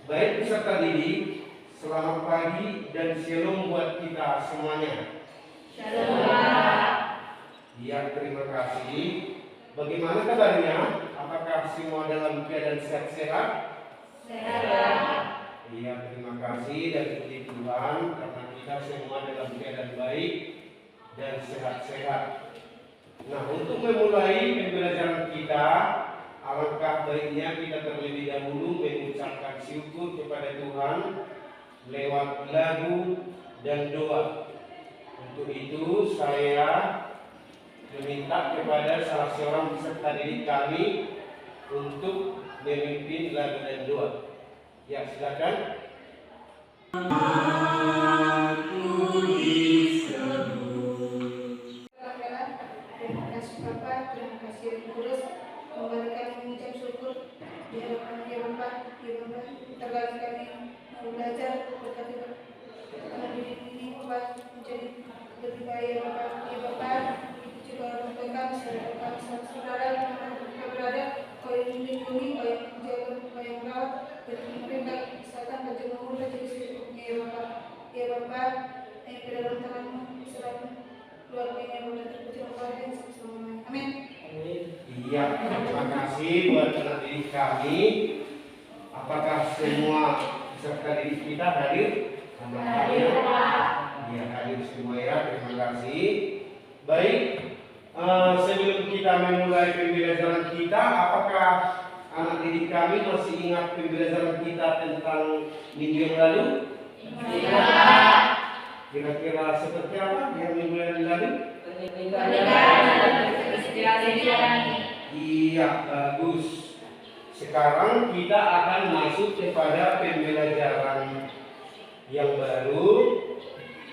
Baik peserta didik, selamat pagi dan shalom buat kita semuanya. Shalom Pak. Ya, terima kasih. Bagaimana kabarnya? Apakah semua dalam keadaan sehat-sehat? Sehat. Iya, terima kasih dan puji Tuhan karena kita semua dalam keadaan baik dan sehat-sehat. Nah, untuk memulai pembelajaran kita, alangkah baiknya kita terlebih dahulu mengucapkan syukur kepada Tuhan lewat lagu dan doa. Untuk itu saya meminta kepada salah seorang peserta didik kami untuk memimpin lagu dan doa. Ya, silakan. Terima kasih Bapak, terima kasih pengurus. Kembali kami mengucap syukur di hadapan ya Bapak, terlebih kami mau belajar berkati didik ini buat menjadi lebih baik ya Bapak. Itu juga mengumpulkan saudara-saudara yang berada, kau yang melindungi, kau yang menjaga, kau yang merawat, dan mereka misalkan baju umur dan jadi secukupnya ya Bapak, yang ke dalam tanganmu selalu keluarga yang boleh terpuji Allah dan selamanya. Amin. Iya, terima kasih buat anak didik kami. Apakah semua peserta didik kita hadir? Hadir, Pak. Iya, hadir semua ya, terima kasih. Baik, sebelum kita memulai pembelajaran kita, apakah anak didik kami masih ingat pembelajaran kita tentang minggu yang lalu? Iya. Kira-kira seperti apa yang minggu yang lalu? Iya, bagus. Sekarang kita akan masuk kepada pembelajaran yang baru,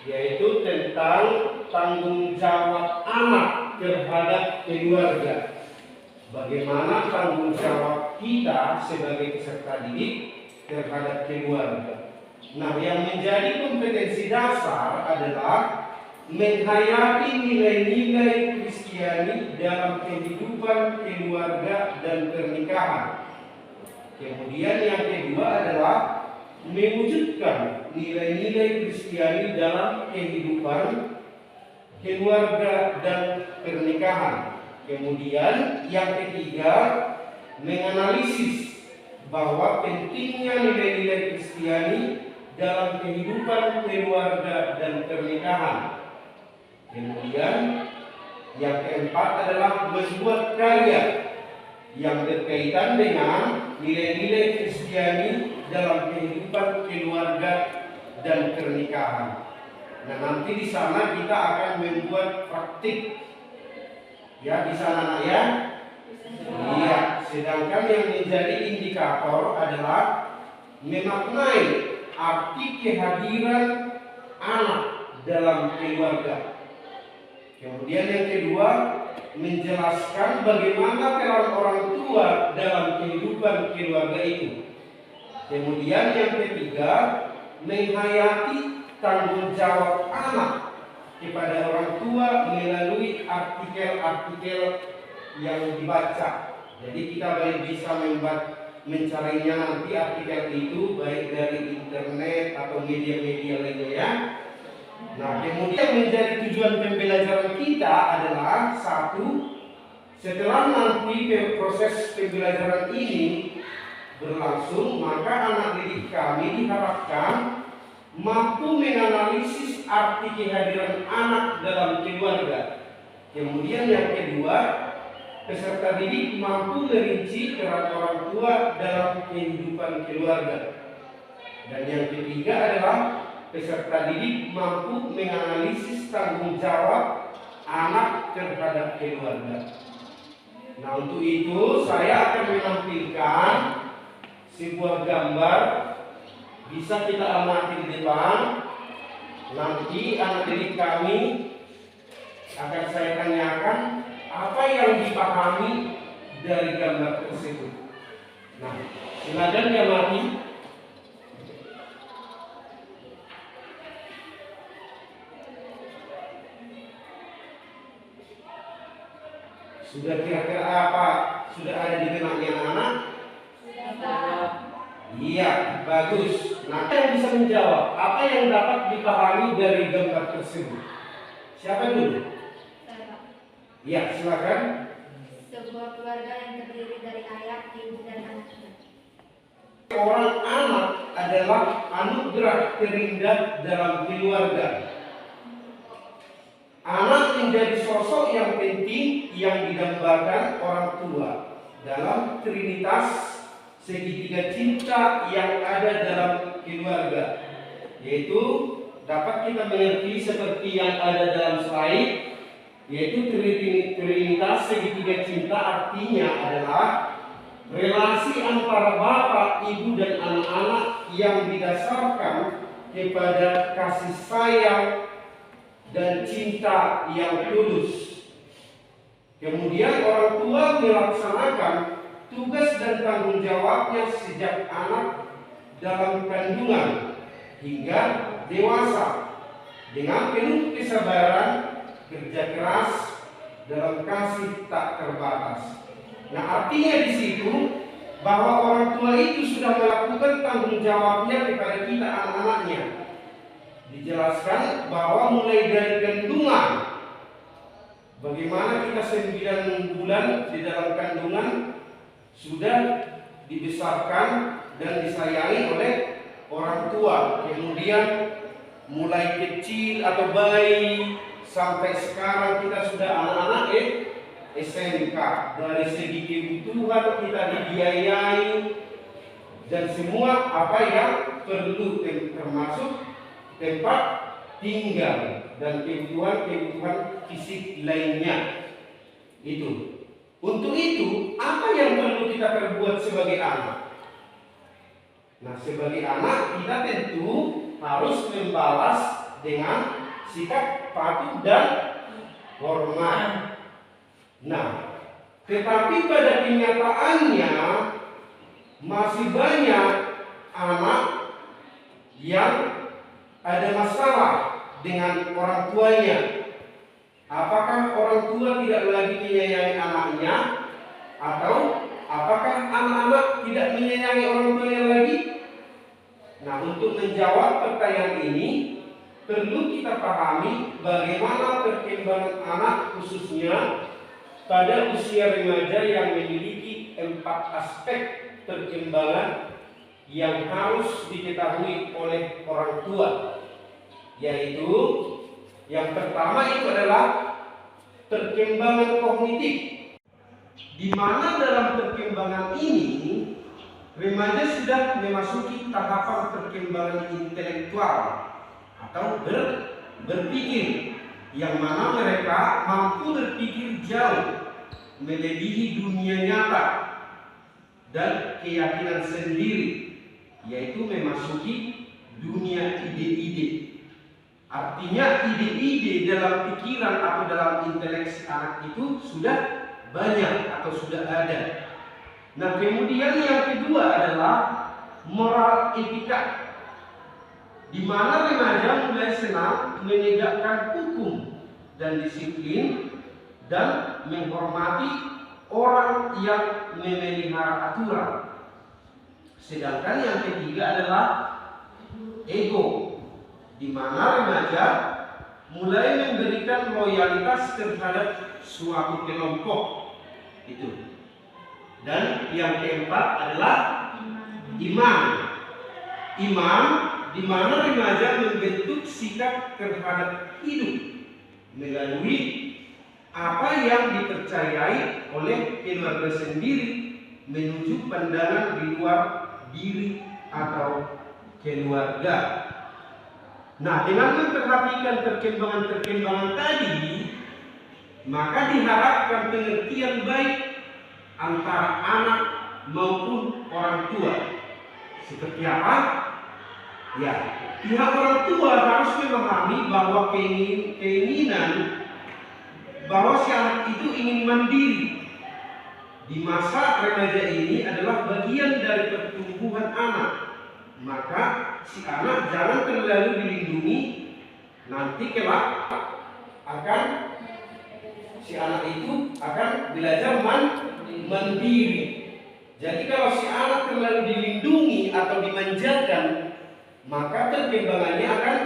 yaitu tentang tanggung jawab anak terhadap keluarga. Bagaimana tanggung jawab kita sebagai peserta didik terhadap keluarga. Nah, yang menjadi kompetensi dasar adalah menghayati nilai-nilai Kristiani dalam kehidupan keluarga dan pernikahan. Kemudian yang kedua adalah mewujudkan nilai-nilai Kristiani dalam kehidupan keluarga dan pernikahan. Kemudian yang ketiga, menganalisis bahwa pentingnya nilai-nilai Kristiani dalam kehidupan keluarga dan pernikahan. Kemudian yang keempat adalah membuat karya yang berkaitan dengan nilai-nilai Kristiani dalam kehidupan keluarga dan pernikahan. Nah, nanti di sana kita akan membuat praktik. Ya, di sana nak ya. Iya, sedangkan yang menjadi indikator adalah memaknai arti kehadiran anak dalam keluarga. Kemudian yang kedua, menjelaskan bagaimana peran orang tua dalam kehidupan keluarga itu. Kemudian yang ketiga, menghayati tanggung jawab anak kepada orang tua melalui artikel-artikel yang dibaca. Jadi kita bisa mencarinya nanti artikel itu baik dari internet atau media-media lainnya ya. Nah, kemudian menjadi tujuan pembelajaran kita adalah satu, setelah nanti proses pembelajaran ini berlangsung, maka anak didik kami diharapkan mampu menganalisis arti kehadiran anak dalam keluarga. Kemudian yang kedua, peserta didik mampu merinci peran orang tua dalam kehidupan keluarga. Dan yang ketiga adalah peserta didik mampu menganalisis tanggung jawab anak terhadap keluarga. Nah, untuk itu saya akan menampilkan sebuah gambar, bisa kita amati di depan. Nanti anak didik kami akan saya tanyakan apa yang dipahami dari gambar tersebut. Nah, silakan diamati. Sudah kira-kira apa? Sudah ada di benaknya anak? Sudah. Iya, bagus. Nah, yang bisa menjawab apa yang dapat dipahami dari gambar tersebut? Siapa dulu? Iya, silakan. Sebuah keluarga yang terdiri dari ayah, ibu, dan anaknya. Orang anak adalah anugerah terindah dalam keluarga. Anak menjadi sosok yang penting yang didambakan orang tua dalam trinitas segitiga cinta yang ada dalam keluarga, yaitu dapat kita mengerti seperti yang ada dalam slide, yaitu trinitas segitiga cinta artinya adalah relasi antara bapak, ibu, dan anak-anak yang didasarkan kepada kasih sayang dan cinta yang tulus. Kemudian orang tua melaksanakan tugas dan tanggung jawabnya sejak anak dalam kandungan hingga dewasa dengan penuh kesabaran, kerja keras, dalam kasih tak terbatas. Nah, artinya di situ bahwa orang tua itu sudah melakukan tanggung jawabnya kepada kita anak-anaknya. Dijelaskan bahwa mulai dari kandungan, bagaimana kita 9 bulan di dalam kandungan sudah dibesarkan dan disayangi oleh orang tua. Kemudian mulai kecil atau bayi sampai sekarang kita sudah anak-anak SMK. Dari segi kebutuhan kita dibiayai dan semua apa yang perlu, termasuk tempat tinggal dan kebutuhan fisik lainnya. Itu. Untuk itu, apa yang perlu kita perbuat sebagai anak? Nah, sebagai anak kita tentu harus membalas dengan sikap patuh dan hormat. Nah, tetapi pada kenyataannya masih banyak anak yang ada masalah dengan orang tuanya. Apakah orang tua tidak lagi menyayangi anaknya, atau apakah anak-anak tidak menyayangi orang tuanya lagi? Nah, untuk menjawab pertanyaan ini perlu kita pahami bagaimana perkembangan anak, khususnya pada usia remaja yang memiliki 4 aspek perkembangan yang harus diketahui oleh orang tua, yaitu yang pertama itu adalah perkembangan kognitif, di mana dalam perkembangan ini remaja sudah memasuki tahapan perkembangan intelektual atau berpikir, yang mana mereka mampu berpikir jauh melebihi dunia nyata dan keyakinan sendiri, yaitu memasuki dunia ide-ide. Artinya ide-ide dalam pikiran atau dalam inteleksi anak itu sudah banyak atau sudah ada. Nah, kemudian yang kedua adalah moral etika, di mana remaja mulai senang menegakkan hukum dan disiplin dan menghormati orang yang memelihara aturan. Sedangkan yang ketiga adalah ego, di mana remaja mulai memberikan loyalitas terhadap suatu kelompok itu. Dan yang keempat adalah iman. Iman di mana remaja membentuk sikap terhadap hidup melalui apa yang dipercayai oleh keluarga sendiri menuju pandangan di luar diri atau keluarga. Nah, dengan memperhatikan perkembangan-perkembangan tadi, Maka diharapkan pengertian baik antara anak maupun orang tua. Seperti apa? Ya, pihak orang tua harus memahami bahwa keinginan bahwa si anak itu ingin mandiri di masa remaja ini adalah bagian dari pertumbuhan anak. Maka si anak jangan terlalu dilindungi, nanti kelak si anak itu akan belajar mandiri. Jadi kalau si anak terlalu dilindungi atau dimanjakan, maka perkembangannya akan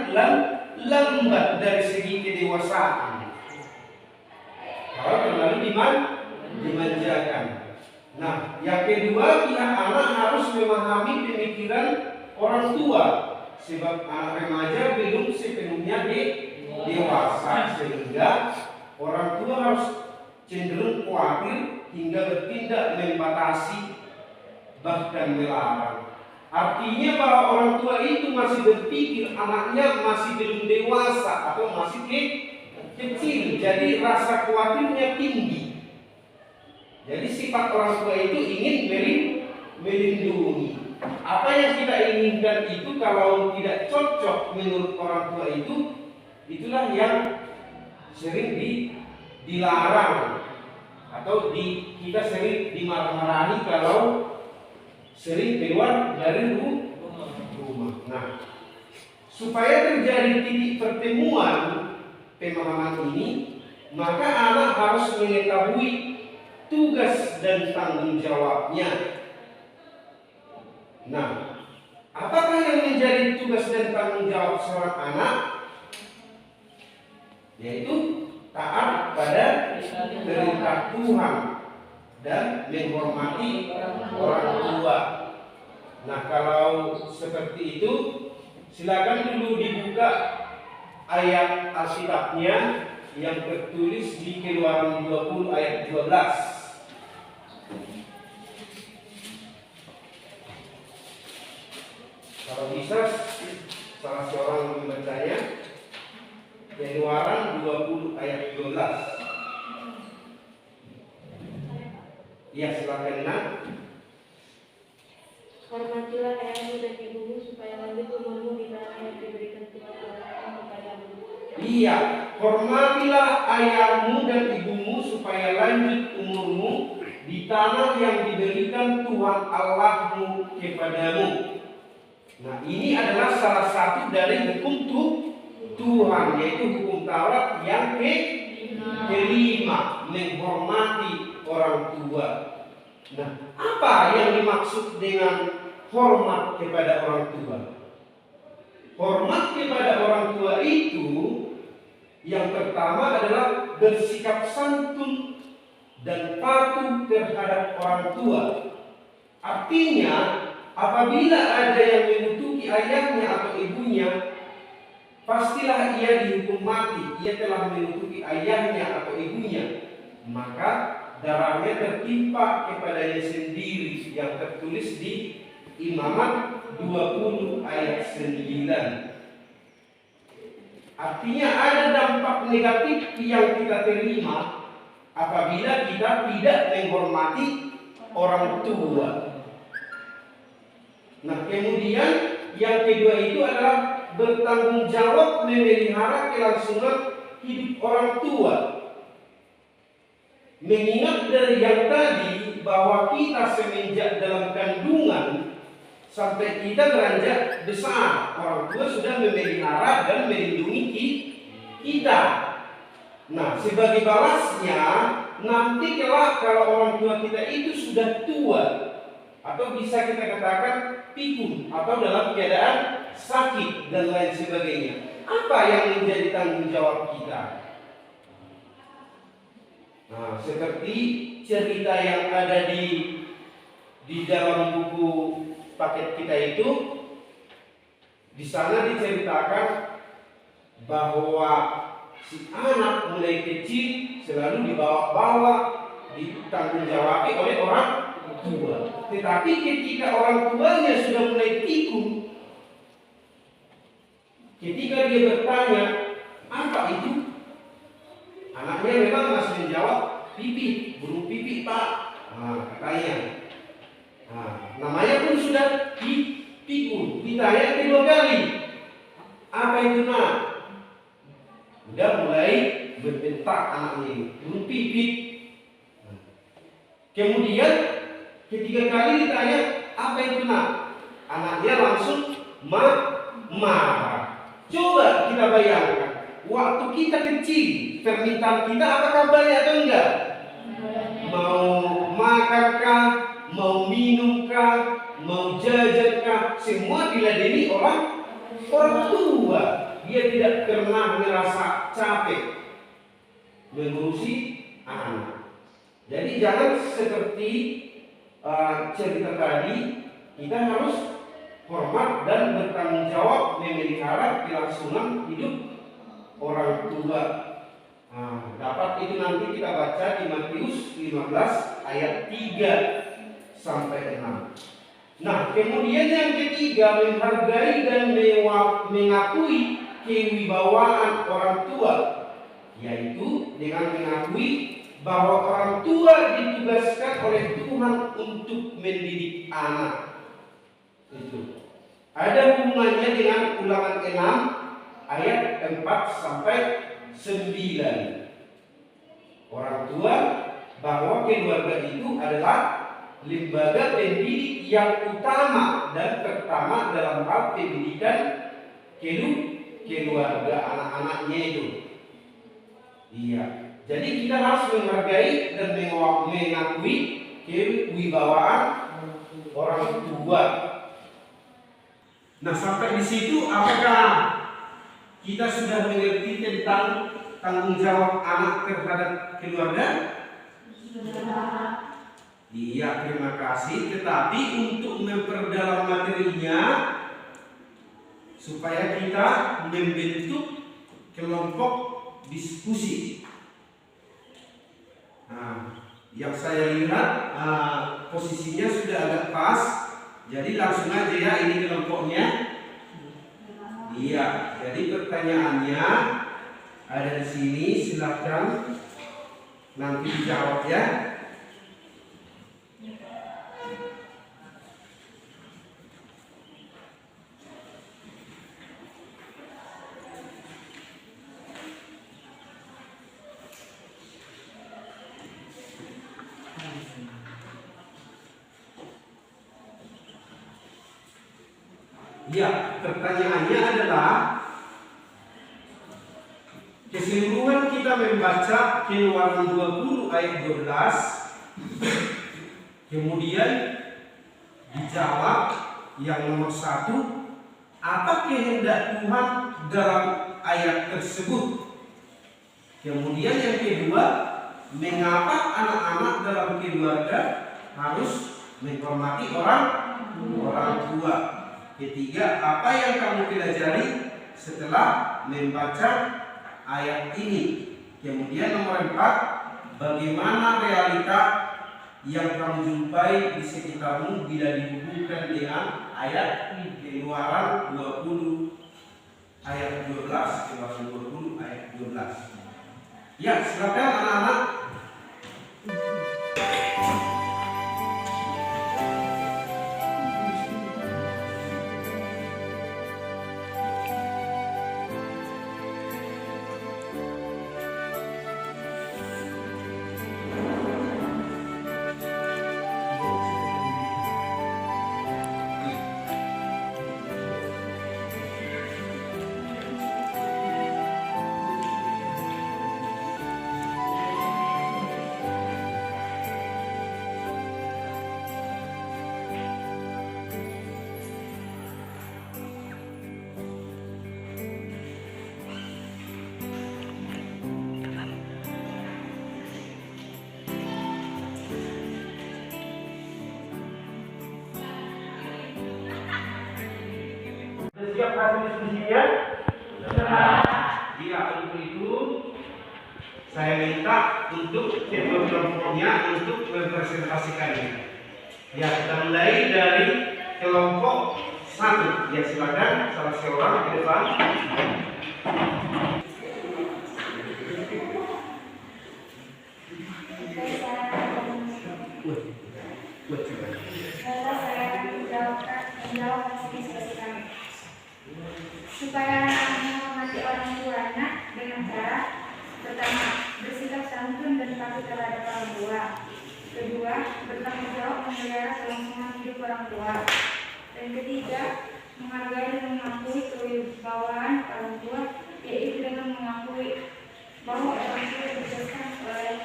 lambat dari segi kedewasaan. Kalau terlalu dimanjakan. Nah, yang kedua, pihak anak harus memahami pemikiran orang tua, sebab anak remaja belum sepenuhnya dewasa, sehingga orang tua harus cenderung khawatir hingga bertindak membatasi, bahkan melarang. Artinya bahwa orang tua itu masih berpikir anaknya masih belum dewasa atau masih kecil, jadi rasa khawatirnya tinggi. Jadi sifat orang tua itu ingin melindungi. Apa yang kita inginkan itu kalau tidak cocok menurut orang tua itu, itulah yang sering dilarang atau kita sering dimarah-marahi kalau sering keluar dari rumah. Nah, supaya terjadi titik pertemuan pemahaman ini, maka anak harus mengetahui tugas dan tanggung jawabnya. Nah, apakah yang menjadi tugas dan tanggung jawab seorang anak? Yaitu taat pada perintah Tuhan dan menghormati orang tua. Nah, kalau seperti itu, silakan dulu dibuka ayat Alkitabnya yang tertulis di Keluaran 20 ayat 12. Kalau bisa salah seorang membacanya. Keluaran 20 ayat 12. Ya, silakan Nak. Hormatilah ayahmu dan ibumu supaya lanjut umurmu di tanah yang diberikan Tuhan Allahmu kepadamu. Iya, hormatilah ayahmu dan ibumu supaya lanjut umurmu di tanah yang diberikan Tuhan Allahmu kepadamu. Nah, ini adalah salah satu dari hukum Tuhan, yaitu hukum Taurat yang kelima, menghormati orang tua. Nah, apa yang dimaksud dengan hormat kepada orang tua? Hormat kepada orang tua itu yang pertama adalah bersikap santun dan patuh terhadap orang tua. Artinya, apabila ada yang mengutuki ayahnya atau ibunya, pastilah ia dihukum mati. Ia telah mengutuki ayahnya atau ibunya, maka darahnya tertimpa kepadanya sendiri, yang tertulis di Imamat 20 ayat 9. Artinya ada dampak negatif yang kita terima apabila kita tidak menghormati orang tua. Nah, kemudian yang kedua itu adalah bertanggung jawab memelihara kelangsungan hidup orang tua. Mengingat dari yang tadi bahwa kita semenjak dalam kandungan sampai kita beranjak besar, orang tua sudah memelihara dan melindungi kita. Nah, sebagai balasnya, nanti kelak kalau orang tua kita itu sudah tua, atau bisa kita katakan pikun, atau dalam keadaan sakit dan lain sebagainya, apa yang menjadi tanggung jawab kita? Nah, seperti cerita yang ada di dalam buku paket kita itu, di sana diceritakan bahwa si anak mulai kecil selalu dibawa-bawa, ditanggung jawabi oleh orang tua. Tetapi ketika orang tuanya sudah mulai pikun, ketika dia bertanya, apa itu? Anaknya memang masih pipit, burung pipit Pak. Katanya. Namanya pun sudah pikun. Ditanya kedua kali. Apa itu nak? Udah mulai berbentak anaknya ini, burung pipit. Kemudian ketiga kali ditanya, apa itu nak? Anaknya langsung marah. Coba kita bayangkan, waktu kita kecil, permintaan kita apakah banyak atau enggak? Mau makankah, mau minumkah, mau jajankah, semua diladeni orang tua. Dia tidak pernah merasa capek mengurusi anak. Jadi jangan seperti cerita tadi, kita harus hormat dan bertanggung jawab memelihara kelangsungan hidup orang tua. Dapat itu nanti kita baca di Matius 15 ayat 3 sampai 6. Nah, kemudian yang ketiga, menghargai dan mengakui kewibawaan orang tua, yaitu dengan mengakui bahwa orang tua ditugaskan oleh Tuhan untuk mendidik anak. Itu ada hubungannya dengan Ulangan 6 ayat 4 sampai 9. Orang tua, bahwa keluarga itu adalah lembaga pendidik yang utama dan pertama dalam hal pendidikan keluarga anak-anaknya itu. Iya. Jadi kita harus menghargai dan mengakui kewibawaan orang tua. Nah, sampai di situ apakah kita sudah mengerti tentang tanggung jawab anak terhadap keluarga? Iya, terima kasih. Tetapi untuk memperdalam materinya, supaya kita membentuk kelompok diskusi. Yang saya lihat posisinya sudah agak pas, jadi langsung aja ya ini kelompoknya. Iya, jadi pertanyaannya ada di sini, silahkan nanti dijawab ya. Ya, pertanyaannya adalah keseluruhan kita membaca Keluaran 20 ayat 12, kemudian dijawab yang nomor 1, apa kehendak Tuhan dalam ayat tersebut. Kemudian yang kedua, mengapa anak-anak dalam keluarga harus menghormati orang tua. Ketiga, apa yang kamu pelajari setelah membaca ayat ini. Kemudian nomor 4, bagaimana realita yang kamu jumpai di sekitarmu bila dihubungkan dengan ayat Keluaran 20 ayat 12. Keluaran 20 ayat 12. Ya, silakan anak-anak. Siap hasil diskusinya? Iya, untuk itu saya minta untuk kedua kelompoknya untuk mempresentasikannya. Ya, kita mulai dari kelompok 1. Ya, silakan salah seorang ke depan. supaya anak menghormati orang tuanya dengan cara pertama, bersikap santun dan patuh terhadap orang tua. Kedua, bertanggung jawab memelihara kelangsungan hidup orang tua. Dan ketiga, menghargai dan mengakui kewibawaan orang tua, yaitu dengan mengakui bahwa orang tua diberikan oleh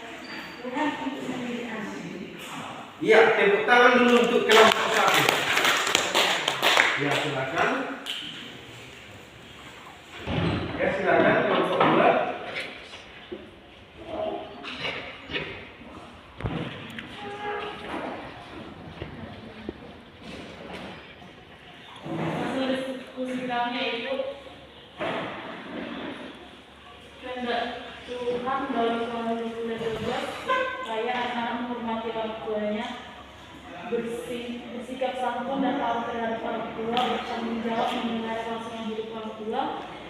Tuhan untuk mendidik anak. Iya, tepuk tangan dulu untuk kelompok satu. Ya, silakan. Ya, silakan kelompok dua. Hasil diskusi kami itu kehendak Tuhan dalam tahun 2012 supaya anak menghormati orang tuanya, bersikap santun dan patuh terhadap orang tua, bertanggung jawab memelihara kelangsungan hidup orang tua,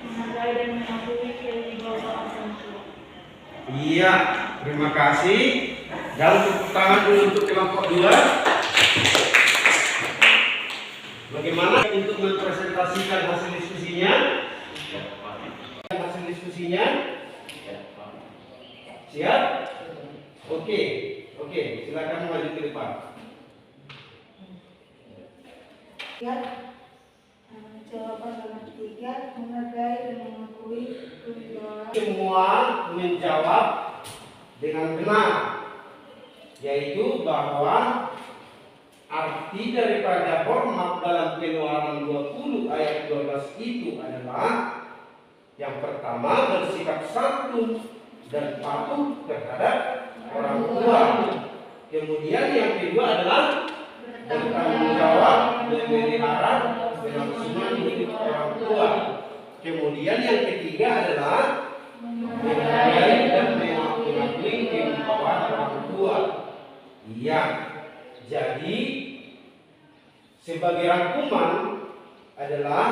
menghargai dan mengakui kewibawaan orang tua. Iya, terima kasih. Dan tepuk tangan dulu untuk kelompok dua. Bagaimana untuk mempresentasikan hasil diskusinya? Hasil diskusinya? Siap? Oke, silakan maju ke depan. Jawaban nomor 3, menghargai dan mengakui kewibawaan. Semua menjawab dengan benar, yaitu bahwa arti daripada hormat dalam Keluaran 20 ayat 12 itu adalah yang pertama, bersikap santun dan patuh terhadap orang tua. Kemudian yang kedua adalah bertanggung jawab memelihara kelangsungan hidup orang tua. Kemudian yang ketiga adalah menghargai dan mengakui kewibawaan orang tua. Iya. Jadi sebagai rangkuman adalah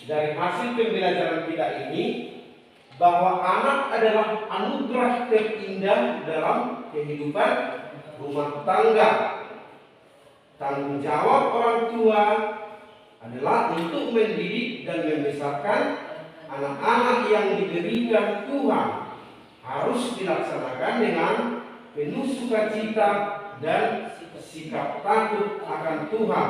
dari hasil pembelajaran kita ini bahwa anak adalah anugerah terindah dalam kehidupan rumah tangga. Tanggung jawab orang tua adalah untuk mendidik dan membesarkan anak-anak yang diberikan Tuhan, harus dilaksanakan dengan penuh sukacita dan sikap takut akan Tuhan,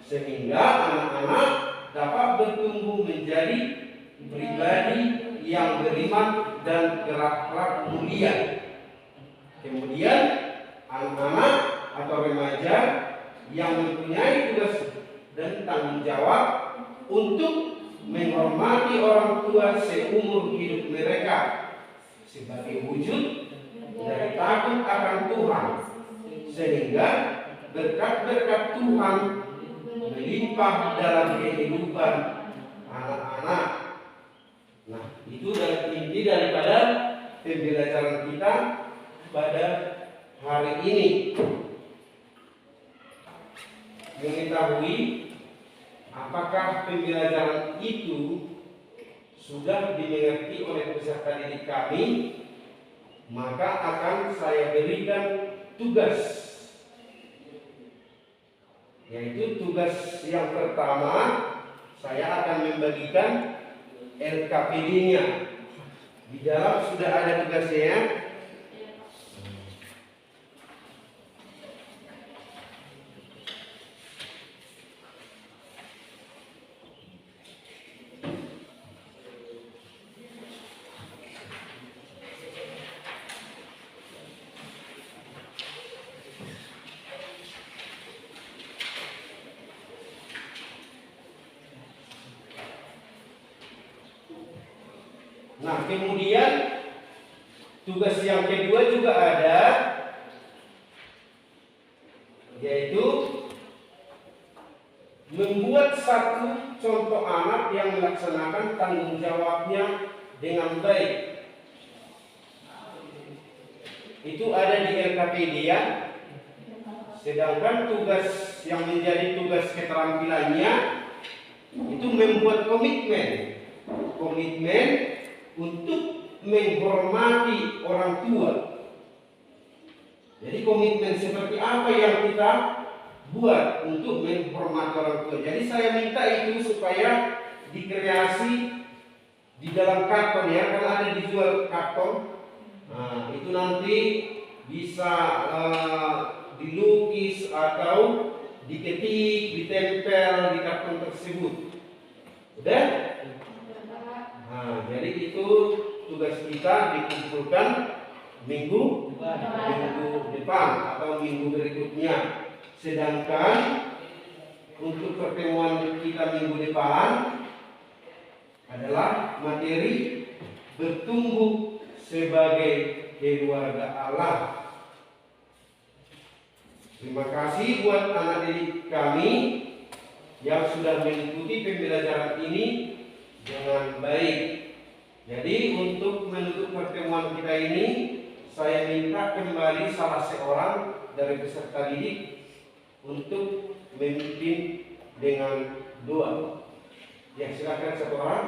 sehingga anak-anak dapat bertumbuh menjadi pribadi yang beriman dan berakhlak mulia. Kemudian anak-anak atau remaja yang mempunyai tugas dan tanggung jawab untuk menghormati orang tua seumur hidup mereka sebagai wujud dari takut akan Tuhan, sehingga berkat-berkat Tuhan melimpah dalam kehidupan anak-anak. Nah, itu inti daripada pembelajaran kita pada hari ini. Mengetahui apakah pembelajaran itu sudah dimengerti oleh peserta didik kami, maka akan saya berikan tugas, yaitu tugas yang pertama, saya akan membagikan LKPD-nya. Di dalam sudah ada tugasnya. Nah, kemudian tugas yang kedua juga ada, yaitu membuat satu contoh anak yang melaksanakan tanggung jawabnya dengan baik. Itu ada di LKPD ya. Sedangkan tugas yang menjadi tugas keterampilannya itu membuat komitmen untuk menghormati orang tua. Jadi komitmen seperti apa yang kita buat untuk menghormati orang tua. Jadi saya minta itu supaya dikreasi di dalam karton ya, kan ada dijual karton. Nah, itu nanti bisa dilukis atau diketik, ditempel di karton tersebut. Udah? Nah, jadi itu tugas kita dikumpulkan minggu depan atau minggu berikutnya. Sedangkan untuk pertemuan kita minggu depan adalah materi bertumbuh sebagai keluarga Allah. Terima kasih buat anak didik kami yang sudah mengikuti pembelajaran ini dengan baik. Jadi untuk menutup pertemuan kita ini, saya minta kembali salah seorang dari peserta didik untuk memimpin dengan doa. Ya, silakan satu orang.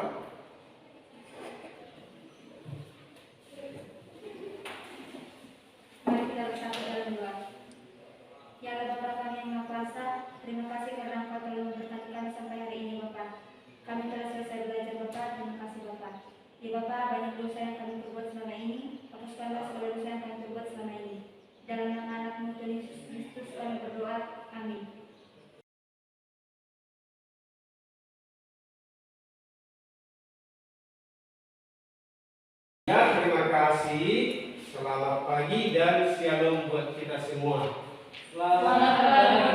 Mari kita bersatu dalam doa. Ya Allah Bapa kami yang Maha Kuasa, terima kasih karena Engkau telah memberkati kami sampai hari ini Bapa. Kami telah selesai belajar Bapa, terima kasih Bapa. Ya Bapa, banyak dosa yang kami perbuat selama ini, hapuskanlah segala dosa yang kami perbuat selama ini. Dalam nama anak-Mu Tuhan Yesus Kristus kami berdoa, amin. Ya, terima kasih. Selamat pagi dan shalom buat kita semua. Selamat pagi.